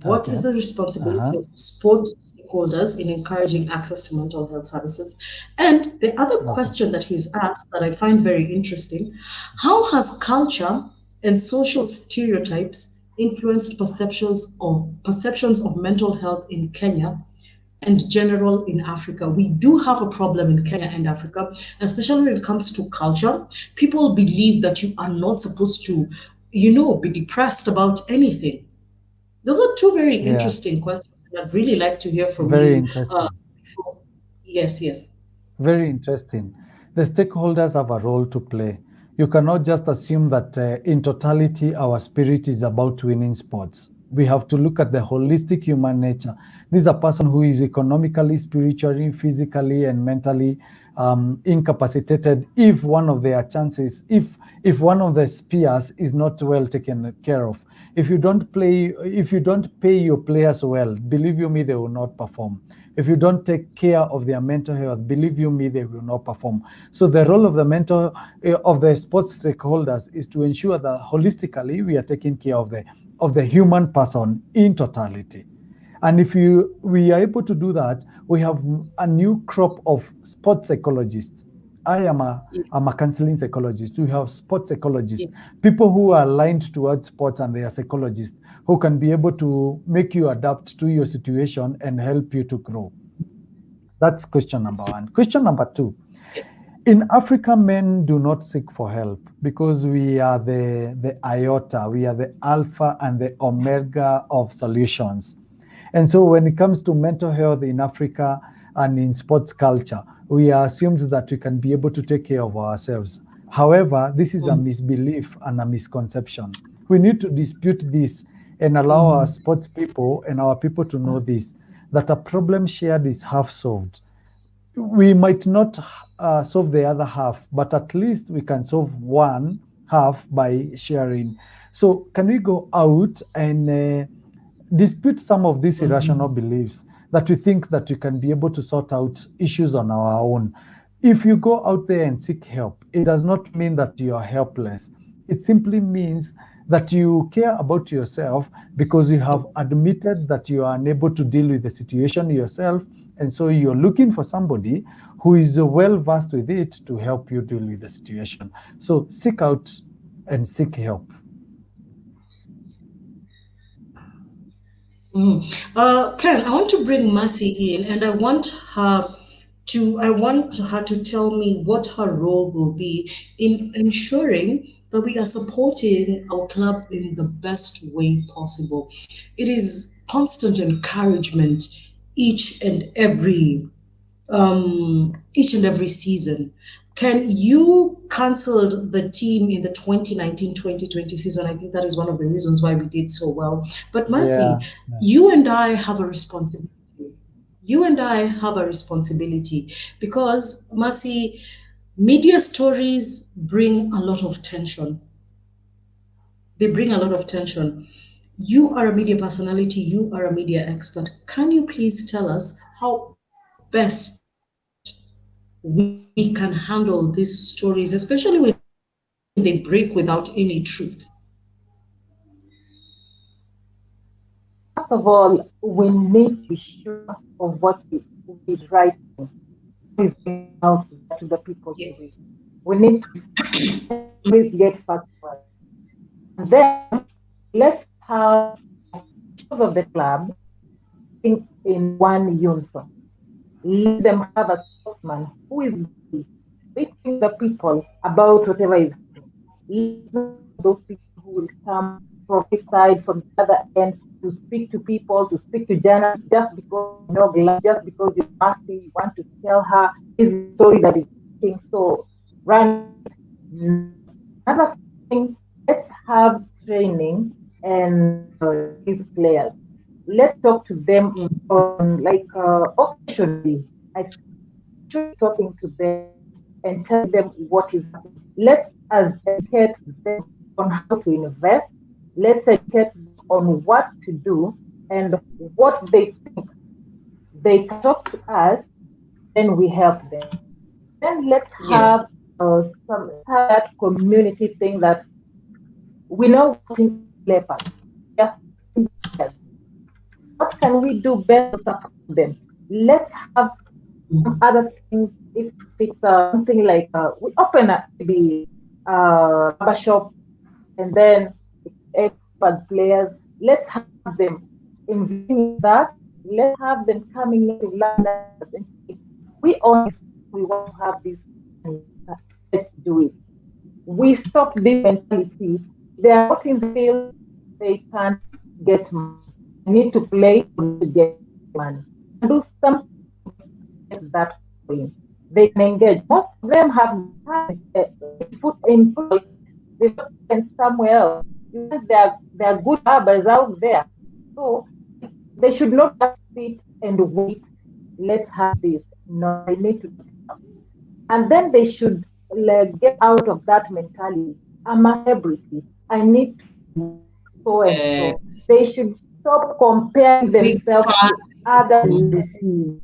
What is the responsibility of sports stakeholders in encouraging access to mental health services? And the other question that he's asked that I find very interesting, how has culture and social stereotypes influenced perceptions of mental health in Kenya and general in Africa? We do have a problem in Kenya and Africa, especially when it comes to culture. People believe that you are not supposed to, be depressed about anything. Those are 2 very interesting questions. I'd really like to hear from you. Very interesting. Yes. Very interesting. the stakeholders have a role to play. You cannot just assume that in totality our spirit is about winning sports. We have to look at the holistic human nature. This is a person who is economically, spiritually, physically, and mentally incapacitated if one of their chances, if one of the spheres is not well taken care of. If you don't pay your players well, believe you me, they will not perform. If you don't take care of their mental health, believe you me, they will not perform. So the role of the sports stakeholders is to ensure that holistically we are taking care of the human person in totality. And if we are able to do that, we have a new crop of sports psychologists. I'm a counseling psychologist. We have sports psychologists, people who are aligned towards sports, and they are psychologists who can be able to make you adapt to your situation and help you to grow. That's question number one. Question number two. In Africa, men do not seek for help because we are the iota, we are the alpha and the omega of solutions. And so when it comes to mental health in Africa and in sports culture, we are assumed that we can be able to take care of ourselves. However, this is a misbelief and a misconception. We need to dispute this and allow our sports people and our people to know this, that a problem shared is half solved. We might not solve the other half, but at least we can solve one half by sharing. So can we go out and dispute some of these irrational beliefs that we think that we can be able to sort out issues on our own? If you go out there and seek help, it does not mean that you are helpless. It simply means that you care about yourself because you have admitted that you are unable to deal with the situation yourself, and so you're looking for somebody who is well versed with it to help you deal with the situation. So seek out and seek help. Ken, I want to bring Mercy in, and I want her to tell me what her role will be in ensuring that we are supporting our club in the best way possible. It is constant encouragement each and every season. Ken, you cancelled the team in the 2019-2020 season. I think that is one of the reasons why we did so well. But Mercy, you and I have a responsibility. Because, Mercy, media stories bring a lot of tension. They bring a lot of tension. You are a media personality. You are a media expert. Can you please tell us how best we can handle these stories, especially when they break without any truth? First of all, we need to be sure of what we write is out to the people. Yes. We need to always get facts right. And then let's have of the club in one unison. Let them have a spokesman who is speaking to the people about whatever is happening. Those people who will come from this side, from the other end, to speak to people, to speak to journalists, just because you know Gladys, just because you want to tell her his story that is happening. So, right. Another thing, let's have training and these players. Let's talk to them on occasionally. I should talking to them and tell them what is happening. Let's educate them on how to invest. Let's educate them on what to do and what they think. They talk to us, then we help them. Then let's have that community thing that we know what is lepers. What can we do better to support them? Let's have some other things. If it's something like we open up maybe a shop and then expert players, let's have them in that. Let's have them coming in to learn that. We want to have this. Let's do it. We stop this mentality. They are not in the field. They can't get money. Need to play to get money. Do something that way. they can engage. Most of them have time put in place. They spend somewhere else. There are good barbers out there. So they should not just sit and wait. Let's have this. No, they need to. And then they should get out of that mentality. I'm a celebrity. I need to so and so. Yes. They should stop comparing Big themselves stars. to other celebrities.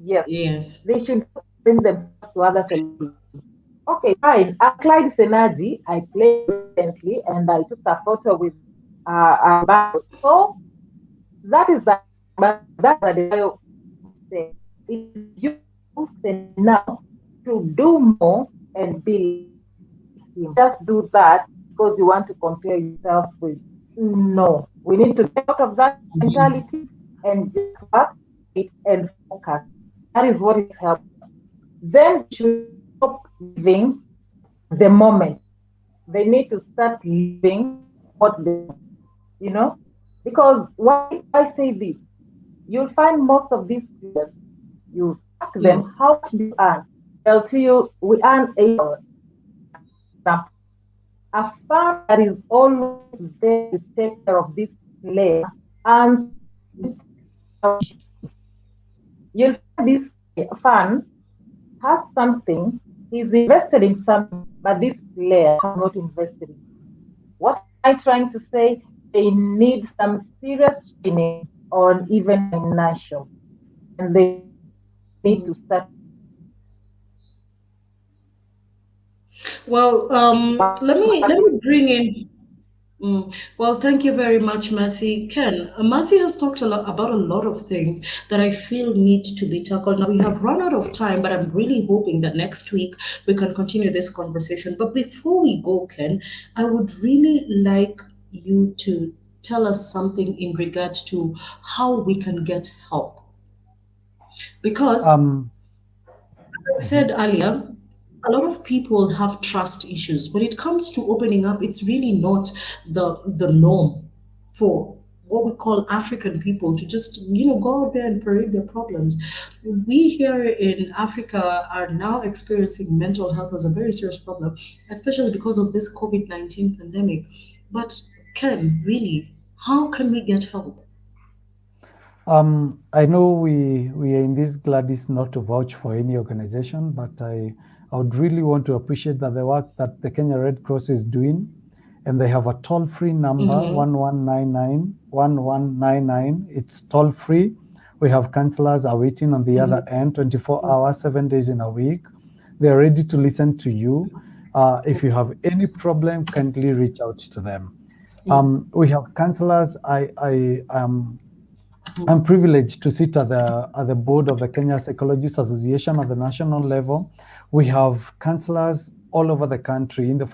Yes. Yes. They should bring themselves to other celebrities. Okay, fine. I applied Synergy. I played recently and I took a photo with so that is that. But that's the say. If you now to do more and be just do that because you want to compare yourself with. No, we need to get out of that mentality and just work it and focus. That is what it helps. Then you should stop living the moment. They need to start living what they, because why I say this, you'll find most of these players, you ask them, Yes. how much do you earn? They'll tell you, we earn $8. A farm that is always there to take care of this player and you'll find this fund has something, he's invested in something, but this player has not invested in. What am I trying to say? They need some serious training on even financial, and they need to start. Well, let me bring in. Well, thank you very much, Mercy. Ken, Mercy has talked about a lot of things that I feel need to be tackled. Now, we have run out of time, but I'm really hoping that next week we can continue this conversation. But before we go, Ken, I would really like you to tell us something in regards to how we can get help. Because, as I said earlier, a lot of people have trust issues. When it comes to opening up, it's really not the norm for what we call African people to just go out there and parade their problems. We here in Africa are now experiencing mental health as a very serious problem, especially because of this COVID-19 pandemic. But Ken, really, how can we get help? I know we are in this Gladys not to vouch for any organization, but I would really want to appreciate that the work that the Kenya Red Cross is doing, and they have a toll-free number, 1199 1199. It's toll-free. We have counselors are waiting on the other end, 24 hours, 7 days in a week. They're ready to listen to you. If you have any problem, kindly reach out to them. We have counselors. I'm privileged to sit at the board of the Kenya Psychologists Association at the national level. We have counselors all over the country. In the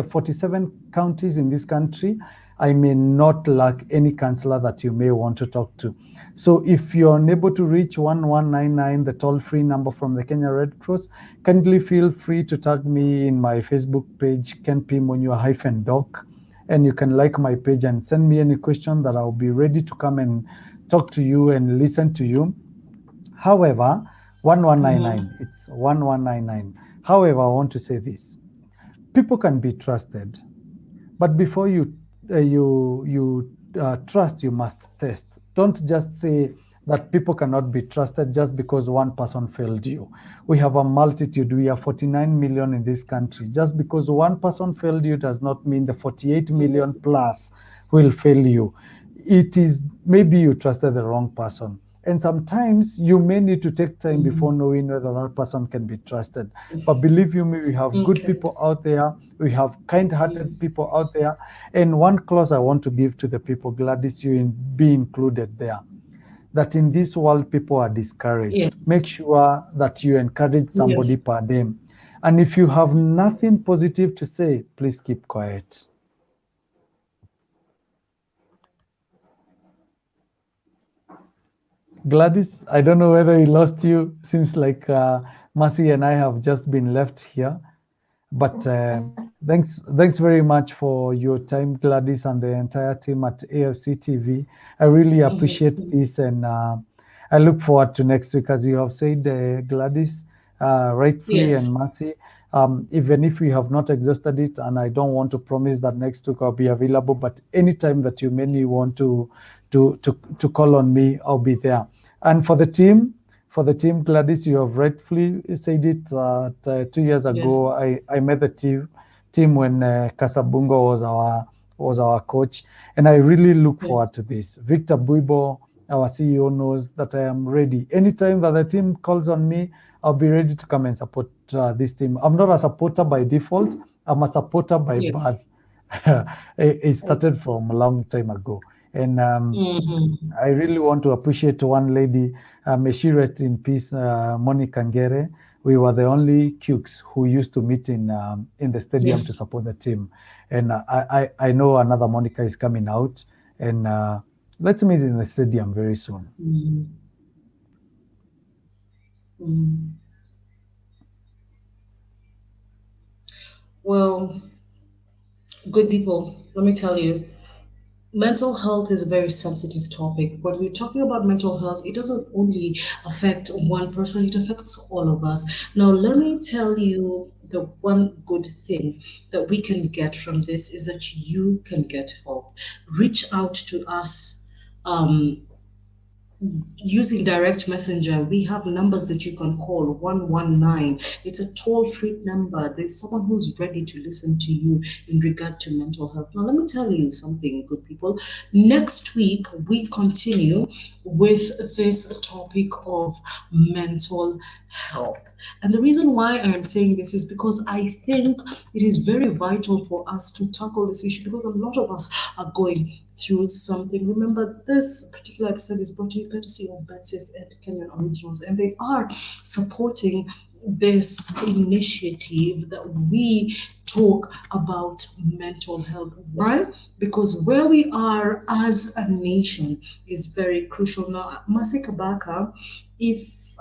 47 counties in this country, I may not lack any counselor that you may want to talk to. So if you're unable to reach 1199, the toll-free number from the Kenya Red Cross, kindly feel free to tag me in my Facebook page, Ken P. Monua-doc, and you can like my page and send me any question that I'll be ready to come and talk to you and listen to you. However, 1199, it's 1199. However, I want to say this. People can be trusted, but before you trust, you must test. Don't just say that people cannot be trusted just because one person failed you. We have a multitude. We are 49 million in this country. Just because one person failed you does not mean the 48 million plus will fail you. It is maybe you trusted the wrong person. And sometimes you may need to take time before knowing whether that person can be trusted. But believe you me, we have good people out there. We have kind-hearted people out there. And one clause I want to give to the people, Gladys, you be included there, that in this world, people are discouraged. Yes. Make sure that you encourage somebody per day. And if you have nothing positive to say, please keep quiet. Gladys, I don't know whether he lost you. Seems like Mercy and I have just been left here. But thanks very much for your time, Gladys, and the entire team at AFC TV. I really appreciate this, and I look forward to next week. As you have said, Gladys, rightfully, Yes. and Mercy. Even if we have not exhausted it, and I don't want to promise that next week I'll be available, but anytime that you may want to call on me, I'll be there. And for the team, Gladys, you have rightfully said it. 2 years ago, I met the team when Kasabungo was our coach, and I really look forward to this. Victor Buibo, our CEO, knows that I am ready. Anytime that the team calls on me, I'll be ready to come and support this team. I'm not a supporter by default. I'm a supporter by birth. It started from a long time ago. And I really want to appreciate one lady, may she rest in peace, Monica Ngere. We were the only Cukes who used to meet in the stadium to support the team. And I know another Monica is coming out. And let's meet in the stadium very soon. Well, good people, let me tell you, mental health is a very sensitive topic. When we're talking about mental health, it doesn't only affect one person, it affects all of us. Now, let me tell you, the one good thing that we can get from this is that you can get help. Reach out to us. Using direct messenger, we have numbers that you can call. 119, it's a toll-free number. There's someone who's ready to listen to you in regard to mental health. Now let me tell you something, good people. Next week we continue with this topic of mental health, and the reason why I'm saying this is because I think it is very vital for us to tackle this issue, because a lot of us are going through something. Remember, this particular episode is brought to you courtesy of Betsafe and Kenyan Originals, and they are supporting this initiative that we talk about mental health. Why? Because where we are as a nation is very crucial. Now, Masi Kabaka,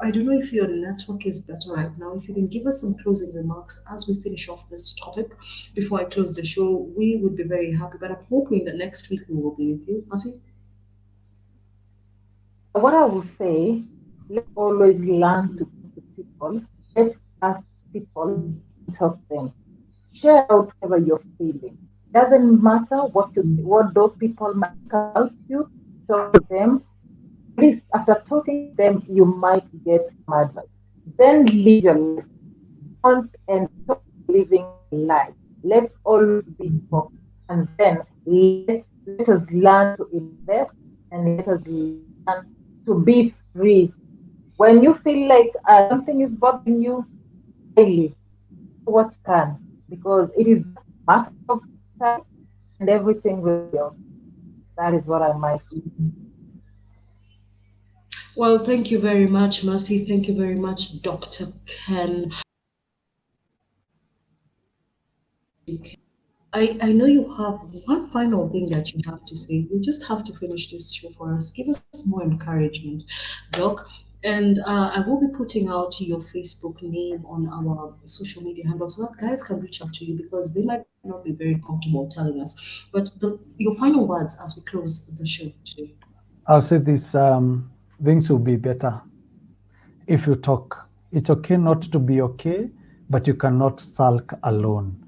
I don't know if your network is better right now. If you can give us some closing remarks as we finish off this topic before I close the show, we would be very happy. But I'm hoping that next week we will be with you. Masi? What I will say, let's always learn to talk to people. Let's ask people, talk to them. Share out whatever you're feeling. Doesn't matter what those people might help you, talk to them. At least after talking to them, you might get some advice. Then live your life. And stop living life. Let's always be focused. And then let us learn to invest, and let us learn to be free. When you feel like something is bothering you, daily, do what you can, because it is a matter of time and everything will be okay. That is what I might do. Well, thank you very much, Mercy. Thank you very much, Dr. Ken. I know you have one final thing that you have to say. You just have to finish this show for us. Give us more encouragement, Doc. And I will be putting out your Facebook name on our social media handles so that guys can reach out to you, because they might not be very comfortable telling us. But your final words as we close the show today. I'll say this, things will be better if you talk. It's okay not to be okay, but you cannot sulk alone.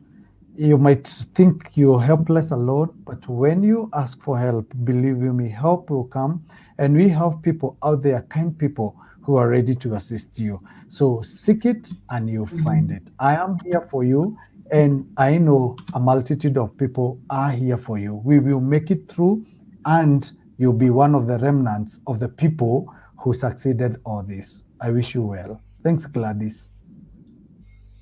You might think you're helpless alone, but when you ask for help, believe you me, help will come. And we have people out there, kind people, who are ready to assist you. So seek it and you'll find it. I am here for you, and I know a multitude of people are here for you. We will make it through, and you'll be one of the remnants of the people who succeeded all this. I wish you well. Thanks, Gladys.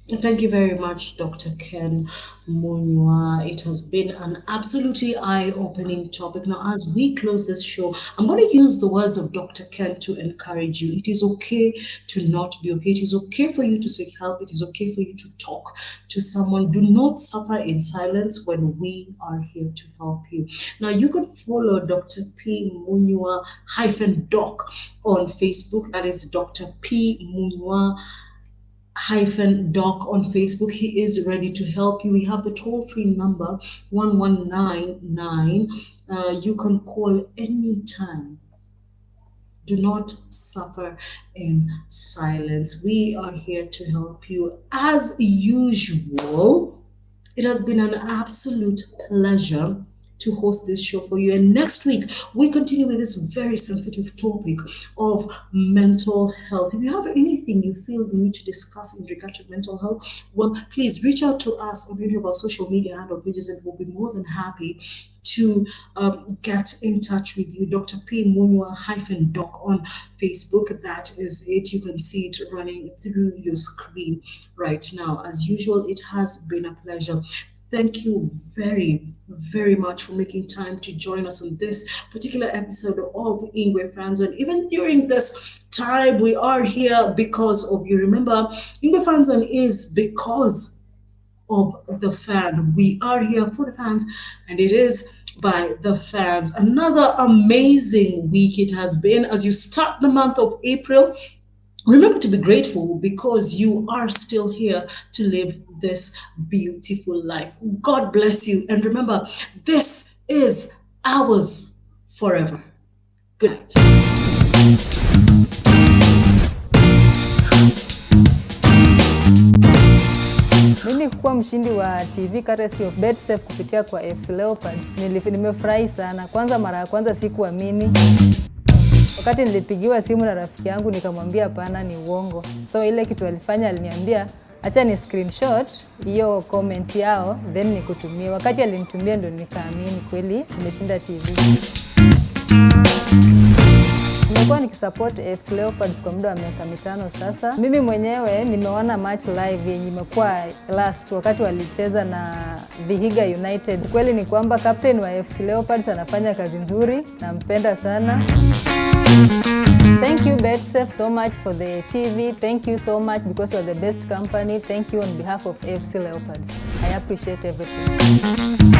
Thank you very much, Dr. Ken Munwa. It has been an absolutely eye-opening topic. Now, as we close this show, I'm going to use the words of Dr. Ken to encourage you. It is okay to not be okay. It is okay for you to seek help. It is okay for you to talk to someone. Do not suffer in silence when we are here to help you. Now, you can follow Dr. P. Munwa-Doc on Facebook. That is Dr. P. Munwa Doc on Facebook. He is ready to help you. We have the toll-free number 1199. You can call anytime. Do not suffer in silence. We are here to help you. As usual, it has been an absolute pleasure to host this show for you. And next week, we continue with this very sensitive topic of mental health. If you have anything you feel we need to discuss in regard to mental health, well, please reach out to us on any of our social media handle pages, and we'll be more than happy to get in touch with you. Dr. P. Munwa-Doc on Facebook. That is it. You can see it running through your screen right now. As usual, it has been a pleasure. Thank you very, very much for making time to join us on this particular episode of Ingwe Fanzone. Even during this time, we are here because of you. Remember, Ingwe Fanzone is because of the fan. We are here for the fans, and it is by the fans. Another amazing week it has been. As you start the month of April, remember to be grateful because you are still here to live this beautiful life. God bless you. And remember, this is ours forever. Good night. Mimi kuwa mshindi wa TV courtesy of Betsafe kupitia kwa FC Leopards, nimefurahi sana. Kwanza mara ya kwanza sikuamini. Wakati nilipigiwa simu na rafiki yangu nikamwambia hapana, ni uongo. So ile kitu alifanya, aliniambia acha ni screenshot hiyo comment yao then nikutumie. Wakati alinitumia ndo nikaamini kweli nimeshinda TV. Nimekuwa nikisupport FC Leopards kwa muda wa miaka 5 sasa. Mimi mwenyewe nimeona match live yenye imekuwa last wakati walicheza na Vihiga United. Kweli ni kwamba captain wa FC Leopards anafanya kazi nzuri, nampenda sana. Thank you Betsafe so much for the TV. Thank you so much because you are the best company. Thank you on behalf of FC Leopards. I appreciate everything.